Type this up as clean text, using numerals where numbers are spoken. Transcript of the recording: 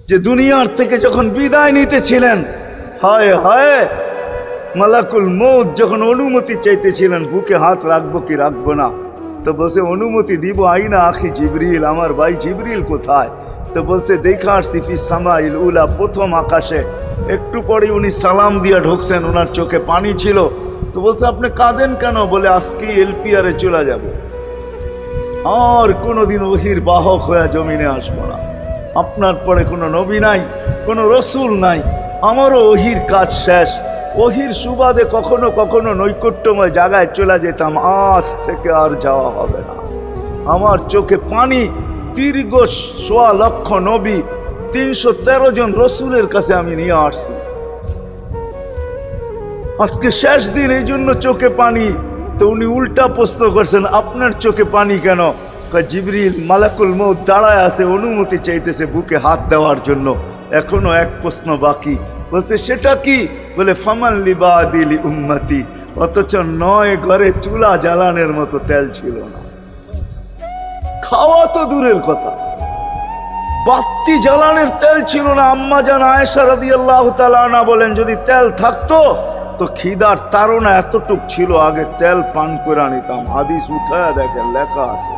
যে দুনিয়ার থেকে যখন বিদায় নিতেছিলেন, হায় হায়, মালাকুল মউত যখন অনুমতি চাইতেছিলেন বুকে হাত রাখবো কি রাখবো না, তো বলছে অনুমতি দিব, আইনা আখি জিবরিল, আমার ভাই জিবরিল কোথায়? তো বলছে দেখা আসছি ফি সামাইল উলা, প্রথম আকাশে। একটু পরে উনি সালাম দিয়া ঢুকছেন, ওনার চোখে পানি ছিল। তো বলছে আপনি কাঁদেন কেন? বলে আজকেই এলপিআরে চলে যাব, আর কোনোদিন ওহির বাহক হয়ে জমিনে আসবো না। আপনার পরে কোনো নবী নাই, কোনো রসুল নাই, আমারও ওহির কাজ শেষ। ওহির সুবাদে কখনো কখনো নৈকট্যময় জায়গায় চলে যেতাম, আজ থেকে আর যাওয়া হবে না। আমার চোখে পানি। দীর্ঘ ১.৫ লক্ষ নবী, ৩১৩ জন রসুলের কাছে আমি নিয়ে আসছি। আজকে শেষ দিন, এই জন্য চোখে পানি। তো উনি উল্টা প্রশ্ন করছেন, আপনার চোখে পানি কেন? জিবরিল মালাকুল মউত দাঁড়ায় আছে, অনুমতি চাইতেছে বুকে হাত দেওয়ার জন্য। এখনো এক প্রশ্ন বাকি। বলছে সেটা কি? বলে ফামান লিবাদিলি উম্মতি। অথচ ৯ ঘরে চুলা জ্বালানোর মতো তেল ছিল না। খাওয়া তো দূরের কথা, বাতি জ্বালানোর তেল ছিল না। আম্মা জান আয়েশা রাদিয়াল্লাহু তাআলা আনহা বলেন, যদি তেল থাকতো তো খিদার তাড়না এতটুক ছিল, আগে তেল পান করে নিতাম। হাদিস উঠায়া দেখেন, লেখা আছে।